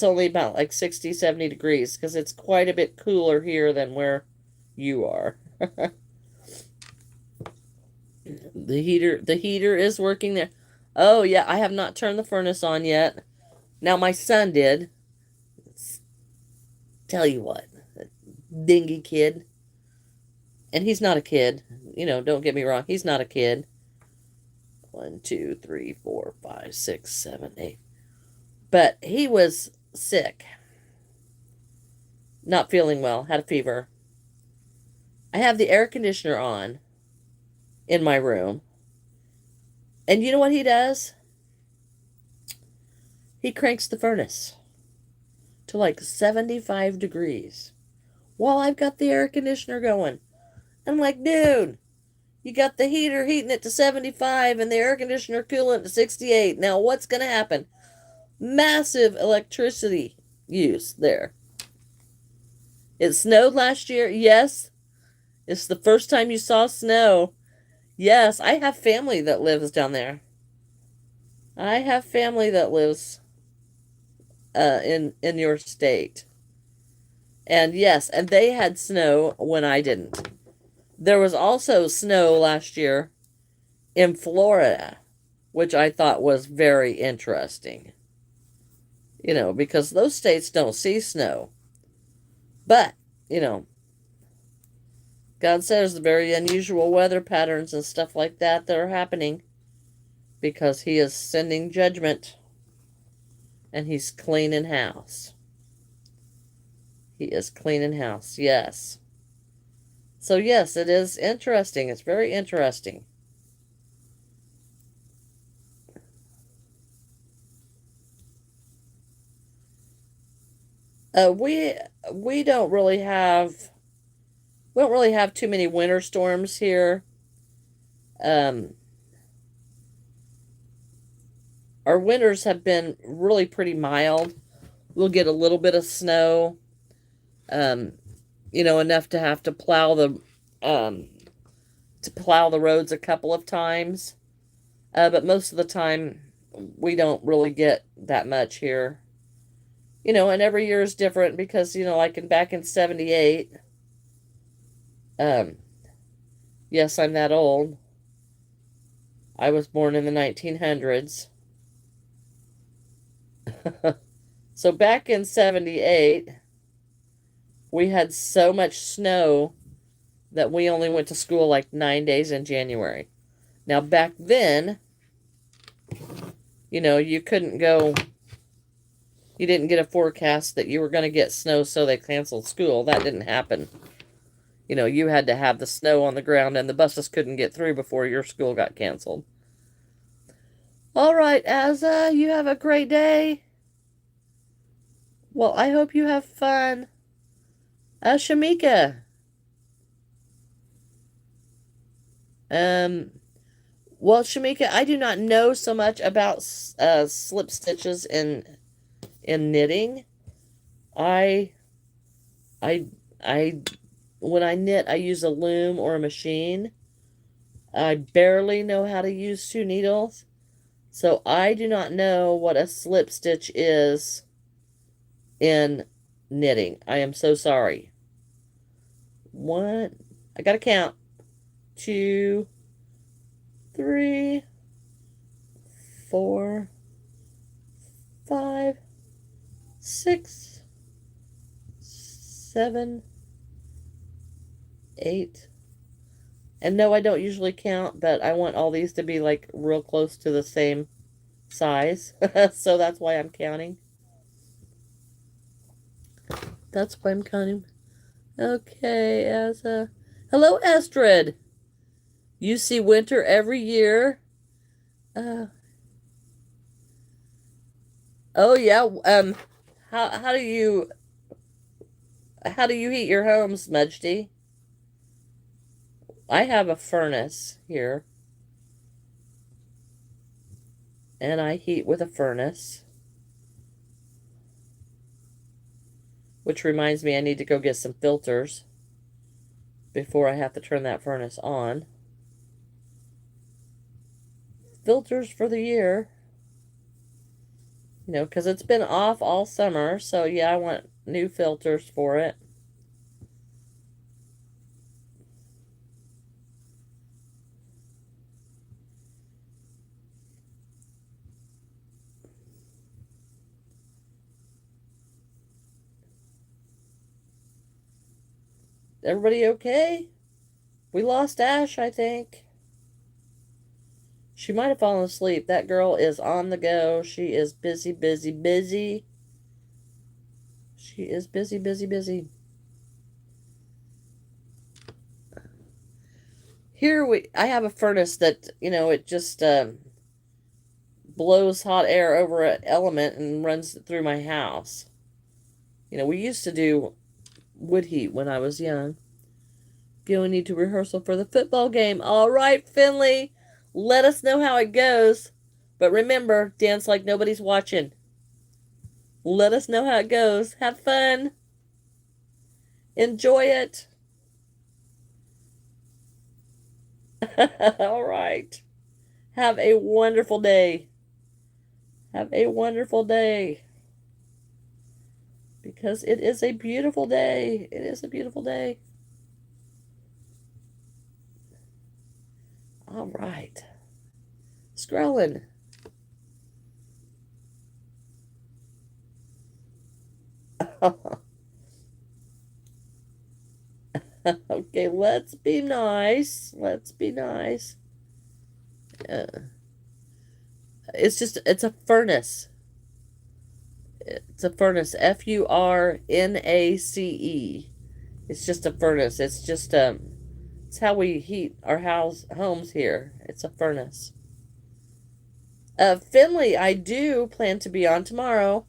only about like 60, 70 degrees because it's quite a bit cooler here than where you are. The heater is working there. Oh yeah, I have not turned the furnace on yet. Now my son did. Tell you what, dingy kid. And he's not a kid. Don't get me wrong. He's not a kid. 1, 2, 3, 4, 5, 6, 7, 8. But he was sick. Not feeling well. Had a fever. I have the air conditioner on in my room. And you know what he does? He cranks the furnace to like 75 degrees while I've got the air conditioner going. I'm like, dude, you got the heater heating it to 75 and the air conditioner cooling it to 68. Now what's going to happen? Massive electricity use there. It snowed last year. Yes. It's the first time you saw snow. Yes, I have family that lives down there. I have family that lives in your state. And yes, and they had snow when I didn't. There was also snow last year in Florida, which I thought was very interesting. Because those states don't see snow. But, you know, God says the very unusual weather patterns and stuff like that are happening because He is sending judgment and He's cleaning house. He is cleaning house, yes. So, yes, it is interesting. It's very interesting. Uh, we we don't really have we don't really have too many winter storms here. Um, our winters have been really pretty mild. We'll get a little bit of snow, um, enough to have um, to plow the roads a couple of times. But most of the time, we don't really get that much here. And every year is different because, back in 78, um, yes, I'm that old. I was born in the 1900s. So back in 78, we had so much snow that we only went to school like 9 days in January. Now, back then, you couldn't go, you didn't get a forecast that you were going to get snow, so they canceled school. That didn't happen. You had to have the snow on the ground, and the buses couldn't get through before your school got canceled. All right, Asa, you have a great day. Well, I hope you have fun. Shamika. Um, well, Shamika, I do not know so much about slip stitches in knitting. I I I when I knit, I use a loom or a machine. I barely know how to use two needles, so I do not know what a slip stitch is in knitting. I am so sorry. One, I gotta count. 2, 3, 4, 5, 6, 7, 8. And no, I don't usually count, but I want all these to be like real close to the same size. So that's why I'm counting. That's why I'm counting. Okay, as a hello, Estrid. You see winter every year. Uh, oh yeah. How do you heat your home, Smudgedy? I have a furnace here, and I heat with a furnace. Which reminds me, I need to go get some filters before I have to turn that furnace on. Filters for the year. Because it's been off all summer, so yeah, I want new filters for it. Everybody okay? We lost Ash, I think. She might have fallen asleep. That girl is on the go. She is busy, busy, busy. She is busy, busy, busy. I have a furnace that, it just blows hot air over an element and runs it through my house. We used to do wood heat when I was young. Going into rehearsal for the football game. All right, Finley, let us know how it goes. But remember, dance like nobody's watching. Let us know how it goes. Have fun. Enjoy it. All right. Have a wonderful day. Have a wonderful day. Because it is a beautiful day. It is a beautiful day. All right. Scrolling. Okay, let's be nice. Let's be nice. Uh, it's a furnace. It's a furnace. Furnace. It's just a furnace. It's how we heat our homes here. It's a furnace. Finley, I do plan to be on tomorrow.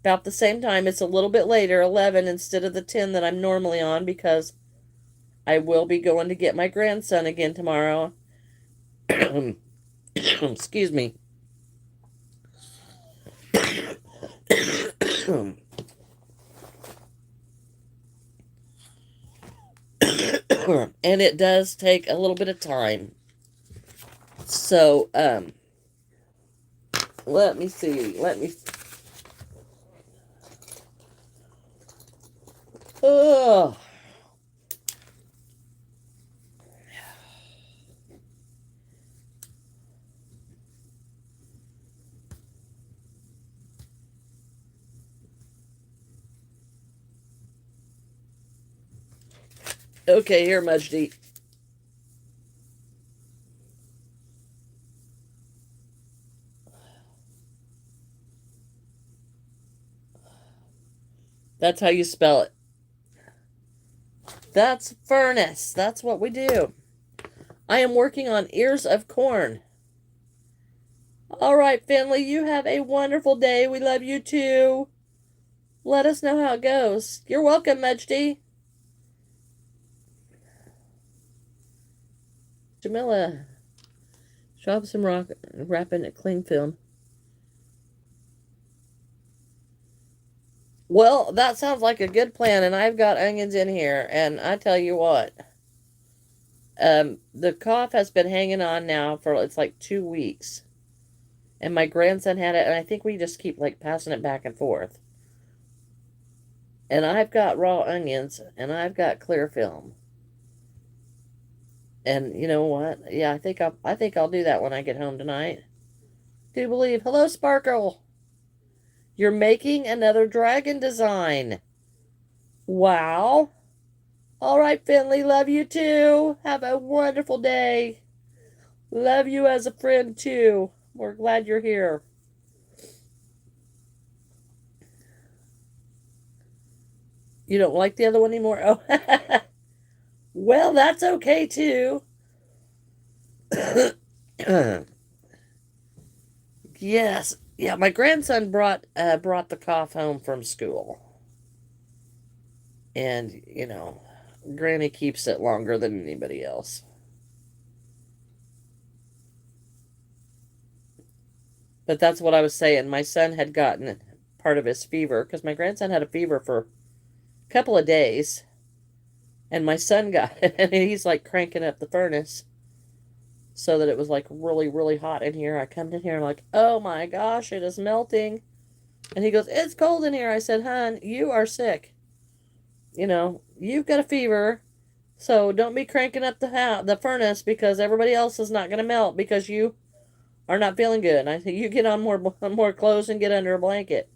About the same time. It's a little bit later, 11 instead of the 10 that I'm normally on, because I will be going to get my grandson again tomorrow. Excuse me. And it does take a little bit of time. So, let me see. Oh. Okay, here, Mudgy. That's how you spell it. That's furnace. That's what we do. I am working on ears of corn. All right, Finley, you have a wonderful day. We love you too. Let us know how it goes. You're welcome, Mudgy. Jamila, drop some rock, wrap in a cling film. Well, that sounds like a good plan, and I've got onions in here, and I tell you what, the cough has been hanging on now for, it's like 2 weeks, and my grandson had it, and I think we just keep, like, passing it back and forth, and I've got raw onions, and I've got clear film, and you know what, yeah, I think I'll do that when I get home tonight. Do believe. Hello, Sparkle. You're making another dragon design. Wow. All right, Finley, love you too. Have a wonderful day. Love you as a friend too. We're glad you're here. You don't like the other one anymore? Oh, well, that's okay too. Yes. Yeah, my grandson brought the cough home from school. And, Granny keeps it longer than anybody else. But that's what I was saying. My son had gotten part of his fever, because my grandson had a fever for a couple of days. And my son got it, and he's like cranking up the furnace so that it was like really, really hot in here. I come in here and I'm like, oh my gosh, it is melting. And he goes, it's cold in here. I said, hon, you are sick. You've got a fever, so don't be cranking up the furnace, because everybody else is not going to melt because you are not feeling good. And I said, you get on more clothes and get under a blanket.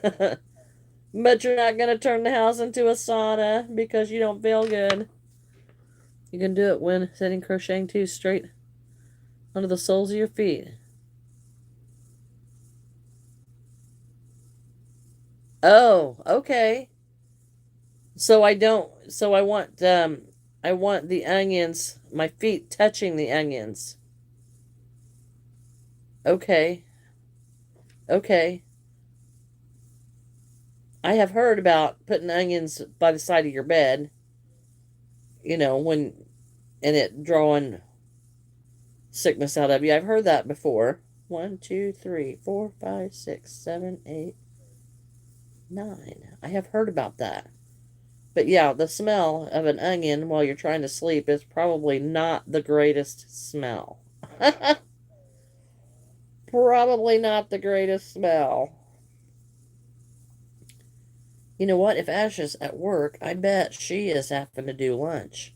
But you're not going to turn the house into a sauna because you don't feel good. You can do it when sitting crocheting too, straight under the soles of your feet. Oh, okay. So I want the onions, my feet touching the onions. Okay. Okay. I have heard about putting onions by the side of your bed, and it drawing sickness out of you. I've heard that before. 1, 2, 3, 4, 5, 6, 7, 8, 9. I have heard about that. But yeah, the smell of an onion while you're trying to sleep is probably not the greatest smell. probably not the greatest smell. You know what? If Ash is at work, I bet she is having to do lunch.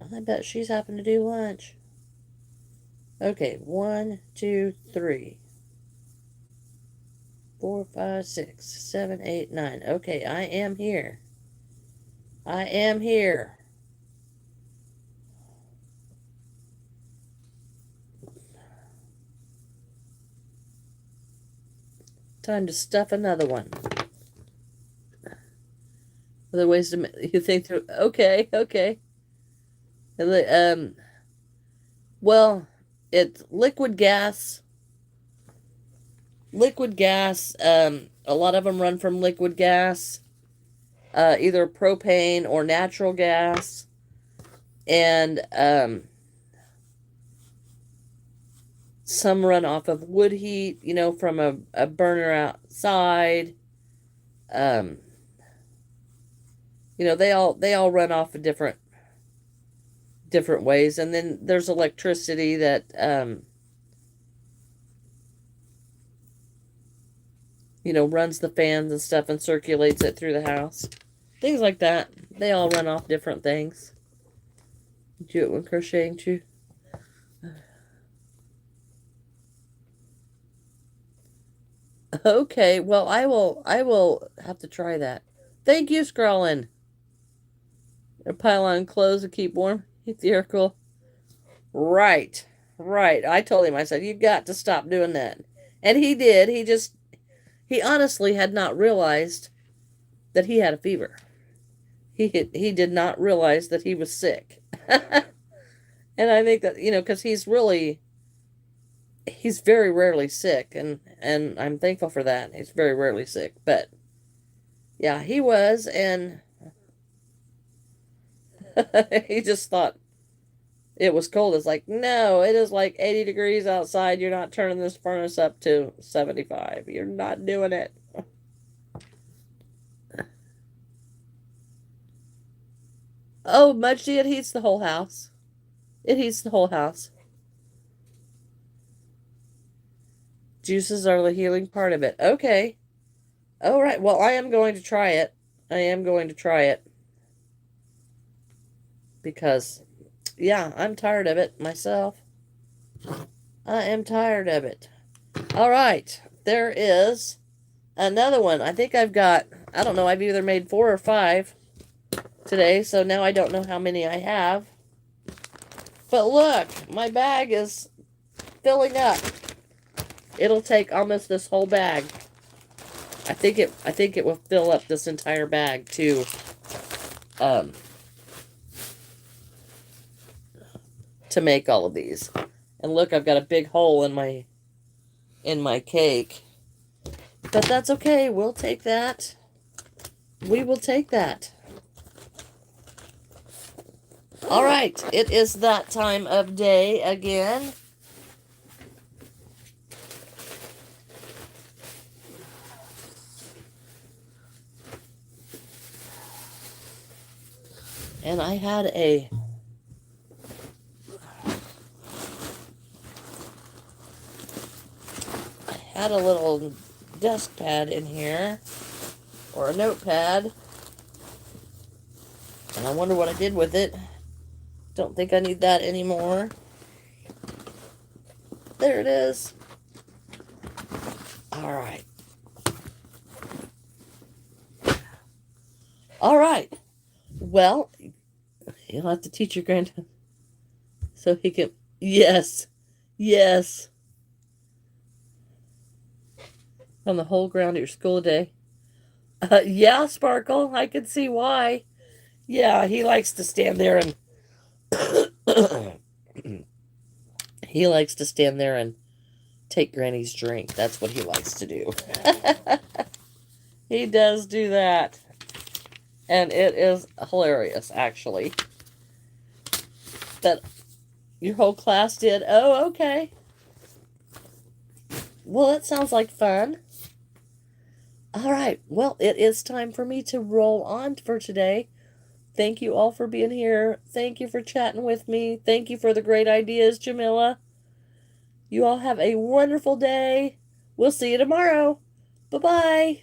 I bet she's having to do lunch. Okay, 1, 2, 3, 4, 5, 6, 7, 8, 9. Okay, I am here. I am here. Time to stuff another one. Other ways to you think through. Okay, okay. Well, it's liquid gas. Liquid gas. A lot of them run from liquid gas, either propane or natural gas, and some run off of wood heat. You know, from a burner outside. You know, they all run off of different ways, and then there's electricity that you know, runs the fans and stuff and circulates it through the house. Things like that. They all run off different things. Do it when crocheting too. Okay, well I will have to try that. Thank you, Scrawlin'. A pile on clothes to keep warm. Theoretical. Right. Right. I told him, I said, you've got to stop doing that. And he did. He honestly had not realized that he had a fever. He did not realize that he was sick. And I think that, you know, because he's very rarely sick, and I'm thankful for that. He's very rarely sick. But yeah, he was, and he just thought it was cold. It's like, no, it is like 80 degrees outside. You're not turning this furnace up to 75. You're not doing it. Oh, Mudgy, it heats the whole house. It heats the whole house. Juices are the healing part of it. Okay. All right. Well, I am going to try it. I am going to try it. Because, yeah, I'm tired of it myself. I am tired of it. All right. There is another one. I think I've got, I don't know, I've either made 4 or 5 today. So now I don't know how many I have. But look, my bag is filling up. It'll take almost this whole bag. I think it will fill up this entire bag to make all of these. And look, I've got a big hole in my cake. But that's okay. We'll take that. We will take that. All right, it is that time of day again. And I had a little desk pad in here, or a notepad, and I wonder what I did with it. Don't think I need that anymore. There it is. All right. All right. Well, you'll have to teach your granddad so he can. Yes. Yes. On the whole ground at your school day. Yeah, Sparkle. I can see why. Yeah, he likes to stand there and he likes to stand there and take Granny's drink. That's what he likes to do. He does do that. And it is hilarious, actually. That your whole class did. Oh, okay. Well, that sounds like fun. All right. Well, it is time for me to roll on for today. Thank you all for being here. Thank you for chatting with me. Thank you for the great ideas, Jamila. You all have a wonderful day. We'll see you tomorrow. Bye-bye.